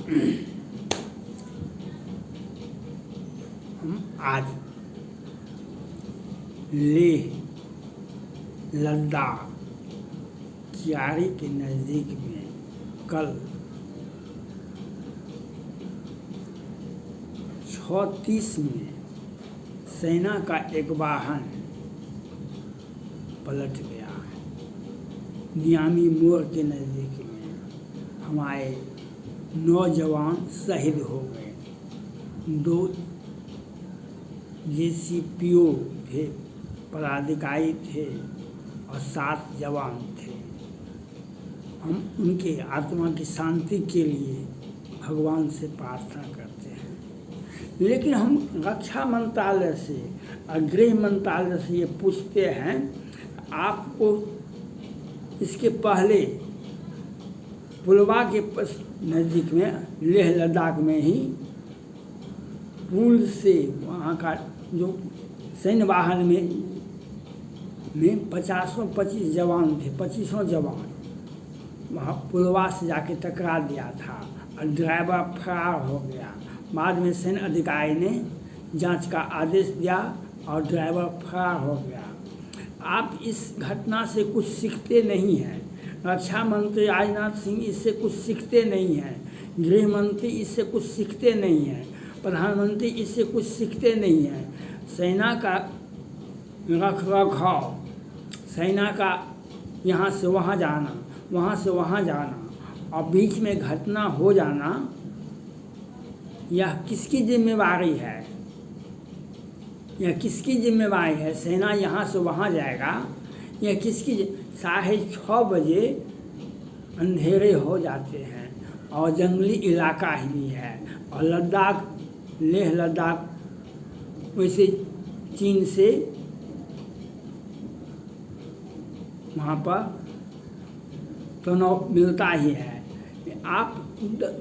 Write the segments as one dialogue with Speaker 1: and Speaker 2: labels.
Speaker 1: हम आज लेह लद्दाख क्यारी के नज़दीक में कल 6:30 में सेना का एक वाहन पलट गया। नियामी मोड़ के नज़दीक में हमारे 9 जवान शहीद हो गए। 2 JCPO थे, पदाधिकारी थे और 7 जवान थे। हम उनके आत्मा की शांति के लिए भगवान से प्रार्थना करते हैं। लेकिन हम रक्षा मंत्रालय से और गृह मंत्रालय से ये पूछते हैं, आपको इसके पहले पुलवा के नज़दीक में लेह लद्दाख में ही पुल से वहाँ का जो सैन्य वाहन में 25 जवान थे, 25 जवान वहाँ पुलवा से जाके टकरा दिया था और ड्राइवर फरार हो गया। बाद में सैन्य अधिकारी ने जांच का आदेश दिया और ड्राइवर फरार हो गया। आप इस घटना से कुछ सीखते नहीं हैं। रक्षा मंत्री राजनाथ सिंह इससे कुछ सीखते नहीं हैं। गृह मंत्री इससे कुछ सीखते नहीं हैं। प्रधानमंत्री इससे कुछ सीखते नहीं हैं। सेना का रखरखाव, सेना का यहाँ से वहाँ जाना, वहाँ से वहाँ जाना और बीच में घटना हो जाना, यह किसकी जिम्मेवारी है? यह किसकी जिम्मेवारी है? सेना यहाँ से वहाँ जाएगा, यह किसकी? 6:30 बजे अंधेरे हो जाते हैं और जंगली इलाका ही है। और लद्दाख, लेह लद्दाख वैसे चीन से वहाँ पर तनाव मिलता ही है। आप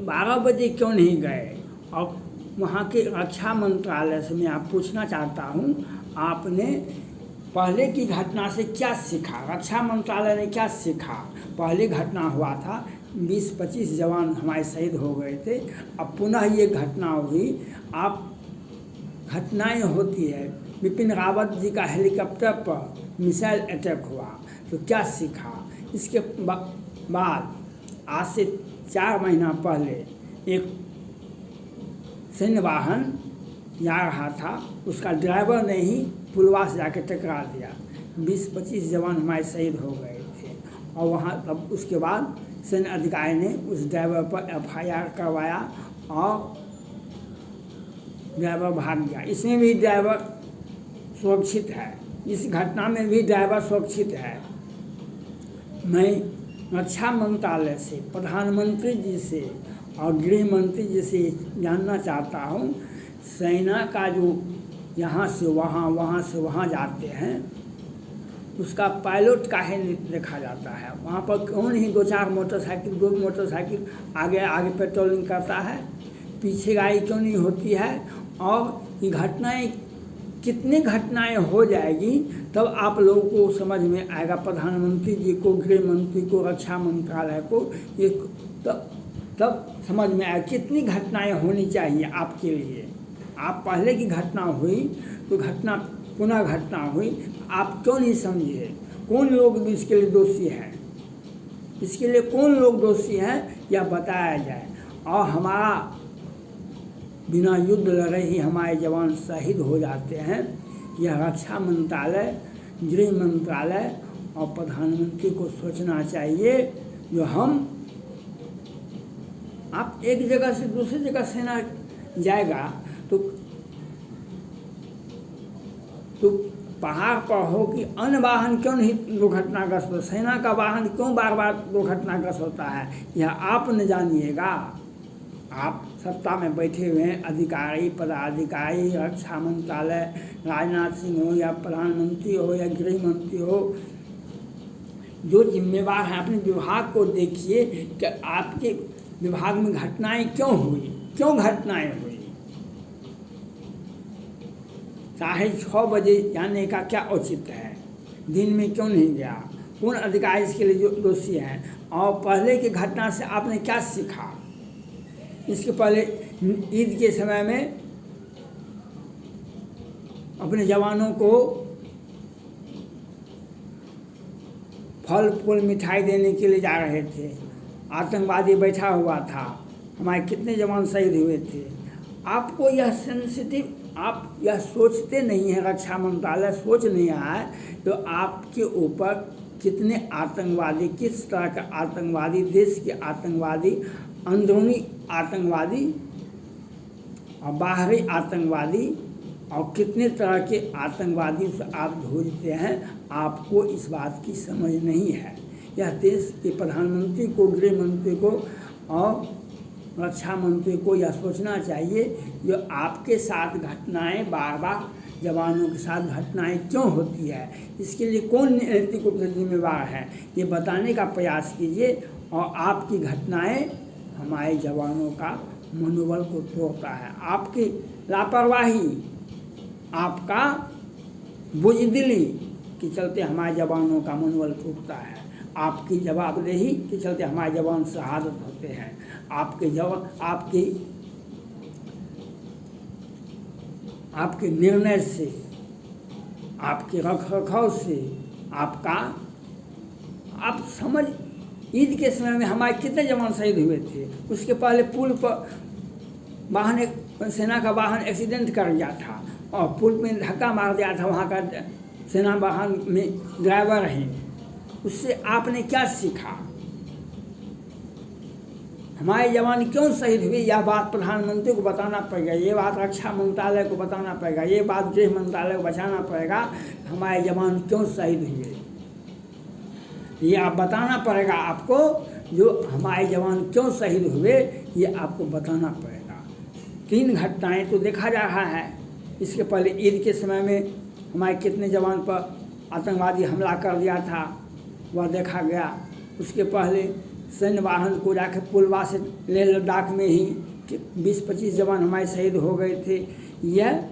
Speaker 1: 12 बजे क्यों नहीं गए? और वहाँ के रक्षा मंत्रालय से मैं आप पूछना चाहता हूँ, आपने पहले की घटना से क्या सीखा? रक्षा मंत्रालय ने क्या सीखा? पहले घटना हुआ था, 20-25 जवान हमारे शहीद हो गए थे। अब पुनः ये घटना हुई। आप घटनाएं होती है। बिपिन रावत जी का हेलीकॉप्टर पर मिसाइल अटैक हुआ तो क्या सीखा? इसके बाद आज से 4 महीना पहले एक सैन्य वाहन जा रहा था, उसका ड्राइवर ने ही पुलवा से जाके टकरा दिया। 20-25 जवान हमारे शहीद हो गए थे। और वहाँ तब उसके बाद सैन्य अधिकारी ने उस ड्राइवर पर FIR करवाया और ड्राइवर भाग गया। इसमें भी ड्राइवर सुरक्षित है, इस घटना में भी ड्राइवर सुरक्षित है। मैं रक्षा मंत्रालय से, प्रधानमंत्री जी से और गृह मंत्री जी से जानना चाहता हूँ, सेना का जो यहाँ से वहाँ, वहाँ से वहाँ जाते हैं, उसका पायलट काहे नहीं देखा जाता है? वहाँ पर क्यों नहीं 2 मोटरसाइकिल आगे आगे पेट्रोलिंग करता है? पीछे गाड़ी क्यों नहीं होती है? और ये घटनाएं, कितनी घटनाएं हो जाएगी तब आप लोगों को समझ में आएगा, प्रधानमंत्री जी को, गृह मंत्री को, रक्षा मंत्रालय को, ये तब समझ में आएगा कितनी घटनाएं होनी चाहिए आपके लिए। आप पहले की घटना हुई तो घटना पुनः घटना हुई, आप क्यों नहीं समझे? कौन लोग इसके लिए दोषी हैं? इसके लिए कौन लोग दोषी हैं, यह बताया जाए। और हमारा बिना युद्ध लड़े ही हमारे जवान शहीद हो जाते हैं। यह रक्षा मंत्रालय, गृह मंत्रालय और प्रधानमंत्री को सोचना चाहिए। जो हम, आप एक जगह से दूसरी जगह सेना जाएगा तो पहाड़ पर हो कि अन्य वाहन क्यों नहीं दुर्घटनाग्रस्त हो? सेना का वाहन क्यों बार बार दुर्घटनाग्रस्त होता है? यह आप न जानिएगा। आप सत्ता में बैठे हुए हैं, अधिकारी, पदाधिकारी, रक्षा मंत्रालय, राजनाथ सिंह हो या प्रधानमंत्री हो या गृह मंत्री हो, जो जिम्मेवार हैं अपने विभाग को देखिए कि आपके विभाग में घटनाएं क्यों हुई, क्यों घटनाएं हुई। 6:30 बजे जाने का क्या औचित्य है? दिन में क्यों नहीं गया? कौन अधिकारी इसके लिए जो दोषी हैं? और पहले की घटना से आपने क्या सीखा? इसके पहले ईद के समय में अपने जवानों को फल फूल मिठाई देने के लिए जा रहे थे, आतंकवादी बैठा हुआ था, हमारे कितने जवान शहीद हुए थे। आपको यह सेंसिटिव, आप यह सोचते नहीं हैं, रक्षा मंत्रालय सोच नहीं रहा है तो आपके ऊपर कितने आतंकवादी, किस तरह के आतंकवादी, देश के आतंकवादी, अंदरूनी आतंकवादी और बाहरी आतंकवादी और कितने तरह के आतंकवादी से आप जूझते हैं, आपको इस बात की समझ नहीं है। यह देश के प्रधानमंत्री को, गृह मंत्री को और रक्षा मंत्री को यह सोचना चाहिए जो आपके साथ घटनाएं बार बार जवानों के साथ घटनाएं क्यों होती है, इसके लिए कौन नैतिक रूप से जिम्मेवार है, ये बताने का प्रयास कीजिए। और आपकी घटनाएं हमारे जवानों का मनोबल को तोड़ता है। आपकी लापरवाही, आपका बुज़दिली के चलते हमारे जवानों का मनोबल टूटता है। आपकी जवाबदेही के चलते हमारे जवान शहादत होते हैं। आपके निर्णय से, आपके रखरखाव से, आप समझ, ईद के समय में हमारे कितने जवान शहीद हुए थे। उसके पहले पुल पर वाहन, सेना का वाहन एक्सीडेंट कर गया था और पुल में धक्का मार दिया था वहाँ का सेना वाहन में ड्राइवर है। उससे आपने क्या सीखा? हमारे जवान क्यों शहीद हुए, यह बात प्रधानमंत्री को बताना पड़ेगा, ये बात रक्षा मंत्रालय को बताना पड़ेगा, ये बात गृह मंत्रालय को बताना पड़ेगा। हमारे जवान क्यों शहीद हुए ये आप बताना पड़ेगा आपको। जो हमारे जवान क्यों शहीद हुए ये आपको बताना पड़ेगा। 3 घटनाएं तो देखा जा रहा है। इसके पहले ईद के समय में हमारे कितने जवान पर आतंकवादी हमला कर दिया था, वह देखा गया। उसके पहले सैन्य वाहन को जाकर पुलवा से लेह लद्दाख में ही 20-25 जवान हमारे शहीद हो गए थे। यह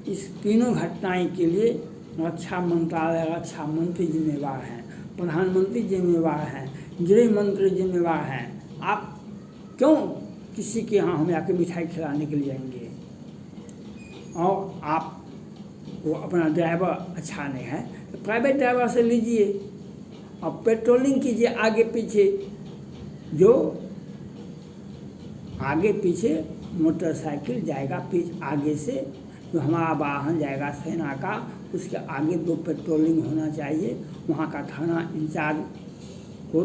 Speaker 1: इस तीनों घटनाएं के लिए रक्षा मंत्रालय, रक्षा मंत्री जिम्मेवार हैं, प्रधानमंत्री जिम्मेवार हैं, गृह मंत्री जिम्मेवार हैं। आप क्यों किसी के यहाँ हम आके मिठाई खिलाने के लिए जाएंगे और आपको अपना ड्राइवर अच्छा नहीं है तो प्राइवेट ड्राइवर से लीजिए और पेट्रोलिंग कीजिए आगे पीछे। जो आगे पीछे मोटरसाइकिल जाएगा आगे से, जो हमारा वाहन जाएगा सेना का, उसके आगे 2 पेट्रोलिंग होना चाहिए। वहाँ का थाना इंचार्ज को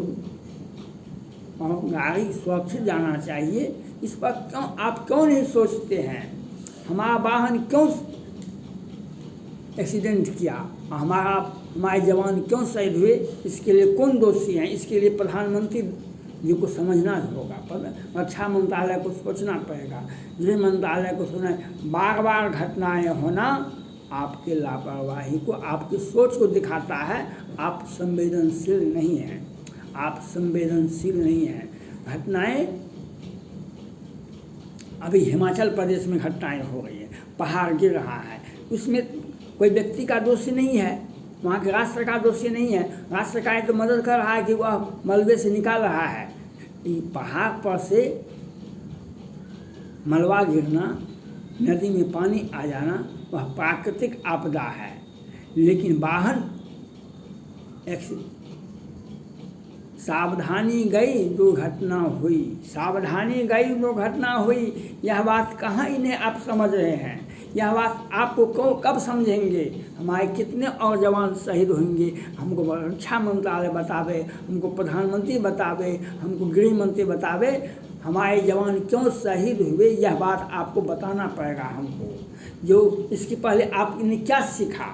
Speaker 1: और गाड़ी सुरक्षित जाना चाहिए। इस पर आप क्यों नहीं सोचते हैं? हमारा वाहन क्यों एक्सीडेंट किया, हमारे जवान क्यों शहीद हुए, इसके लिए कौन दोषी हैं? इसके लिए प्रधानमंत्री जी को समझना होगा, रक्षा मंत्रालय को सोचना पड़ेगा, गृह मंत्रालय को सोचना। बार बार घटनाएं होना आपके लापरवाही को, आपकी सोच को दिखाता है। आप संवेदनशील नहीं हैं, आप संवेदनशील नहीं हैं। घटनाएं अभी हिमाचल प्रदेश में घटनाएं हो रही है, पहाड़ गिर रहा है, उसमें कोई व्यक्ति का दोषी नहीं है, वहाँ के राज्य सरकार दोषी नहीं है। राज्य सरकार तो मदद कर रहा है कि वह मलबे से निकाल रहा है। पहाड़ पर से मलबा गिरना, नदी में पानी आ जाना वह प्राकृतिक आपदा है। लेकिन वाहन सावधानी गई दुर्घटना हुई, सावधानी गई दुर्घटना हुई। यह बात कहाँ इन्हें आप समझ रहे हैं? यह बात आपको कब समझेंगे? हमारे कितने और जवान शहीद होंगे हमको रक्षा मंत्रालय बतावे, हमको प्रधानमंत्री बतावे, हमको गृह मंत्री बतावे। हमारे जवान क्यों शहीद हुए यह बात आपको बताना पड़ेगा हमको। जो इसके पहले आपने क्या सीखा?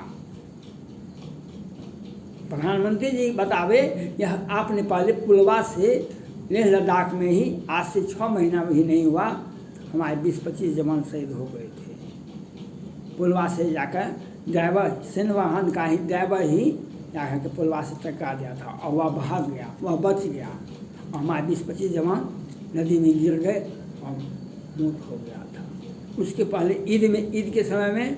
Speaker 1: प्रधानमंत्री जी बतावे। यह आपने पहले पुलवा से लेह लद्दाख में ही आज से 6 महीना भी नहीं हुआ हमारे 20-25 जवान शहीद हो गए थे। पुलवा से जाकर ड्राइवर, सेना वाहन का ही ड्राइवर ही जाकर के पुलवा से टकरा दिया था और वह भाग गया, वह बच गया और हमारे 20-25 जवान नदी में गिर गए और मौत हो गया था। उसके पहले ईद के समय में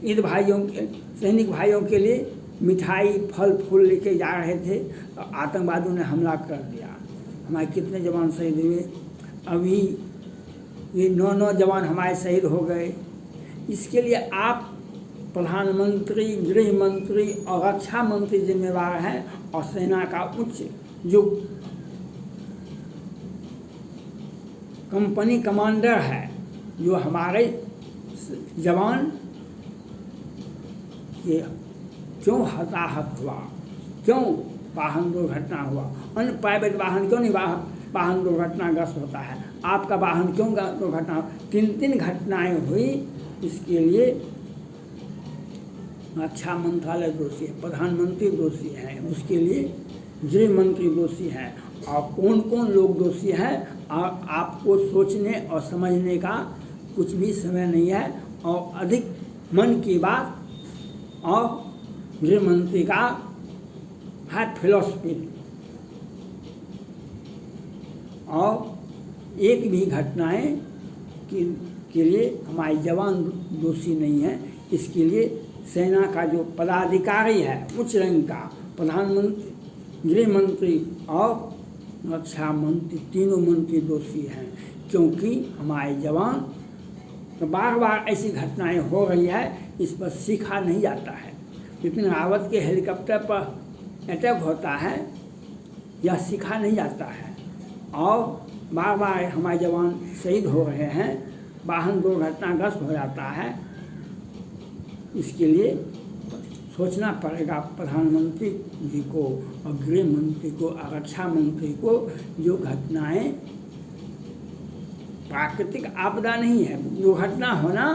Speaker 1: ईद भाइयों के, सैनिक भाइयों के लिए मिठाई फल फूल लेके जा रहे थे और आतंकवादियों ने हमला कर दिया। हमारे कितने जवान शहीद हुए। अभी ये 9 जवान हमारे शहीद हो गए। इसके लिए आप प्रधानमंत्री, गृह मंत्री और रक्षा मंत्री जिम्मेवार हैं, और सेना का उच्च जो कंपनी कमांडर है, जो हमारे जवान ये क्यों हताहत हुआ, क्यों वाहन दुर्घटना हुआ, अन्य प्राइवेट वाहन क्यों नहीं वाहन दुर्घटनाग्रस्त होता है, आपका वाहन क्यों दुर्घटना, 3 घटनाएं हुई। इसके लिए रक्षा मंत्रालय दोषी है, प्रधानमंत्री दोषी हैं, उसके लिए गृह मंत्री दोषी हैं, और कौन कौन लोग दोषी हैं, और आपको सोचने और समझने का कुछ भी समय नहीं है। और अधिक मन की बात और गृह मंत्री का है फिलॉसफी, और एक भी घटनाएं के लिए हमारे जवान दोषी नहीं हैं। इसके लिए सेना का जो पदाधिकारी है उच्च रैंक का, प्रधानमंत्री, गृह मंत्री और रक्षा मंत्री, तीनों मंत्री दोषी हैं, क्योंकि हमारे जवान तो बार बार ऐसी घटनाएं हो रही है, इस पर सीखा नहीं जाता है। बिपिन रावत के हेलीकॉप्टर पर अटैक होता है, यह सीखा नहीं जाता है, और बार बार हमारे जवान शहीद हो रहे हैं, वाहन दुर्घटनाग्रस्त हो जाता है। इसके लिए सोचना पड़ेगा प्रधानमंत्री जी को और गृह मंत्री को और रक्षा मंत्री को। जो घटनाएं प्राकृतिक आपदा नहीं है, दुर्घटना होना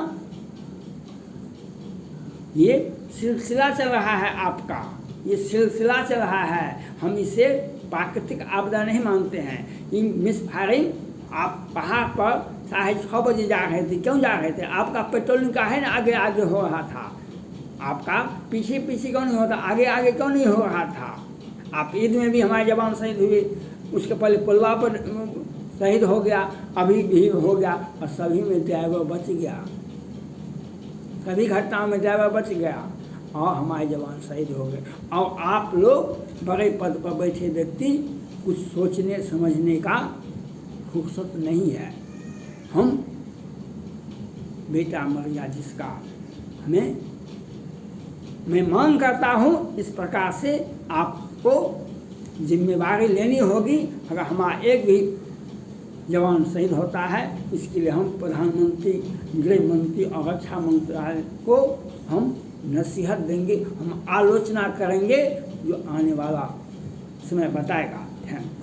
Speaker 1: ये सिलसिला चल रहा है, आपका ये सिलसिला चल रहा है, हम इसे प्राकृतिक आपदा नहीं मानते हैं। ये मिस फायरिंग, आप पहाड़ पर 6:30 बजे जा रहे थे, क्यों जा रहे थे? आपका पेट्रोलिंग का है ना, आगे आगे हो रहा था, आपका पीछे पीछे क्यों नहीं होता, आगे आगे क्यों नहीं हो रहा था? आप ईद में भी हमारे जवान शहीद हुए, उसके पहले पुलवा पर शहीद हो गया, अभी भी हो गया, और सभी में ड्राइवर बच गया, सभी घटनाओं में ड्राइवर बच गया, और हमारे जवान शहीद हो गए। और आप लोग बड़े पद पर बैठे व्यक्ति कुछ सोचने समझने का फुर्सत नहीं है। हम बेटा मर गया जिसका, मैं मांग करता हूँ इस प्रकार से आपको जिम्मेवारी लेनी होगी। अगर हमारा एक भी जवान शहीद होता है, इसके लिए हम प्रधानमंत्री, गृह मंत्री और रक्षा मंत्रालय को हम नसीहत देंगे, हम आलोचना करेंगे, जो आने वाला समय बताएगा। Thank you.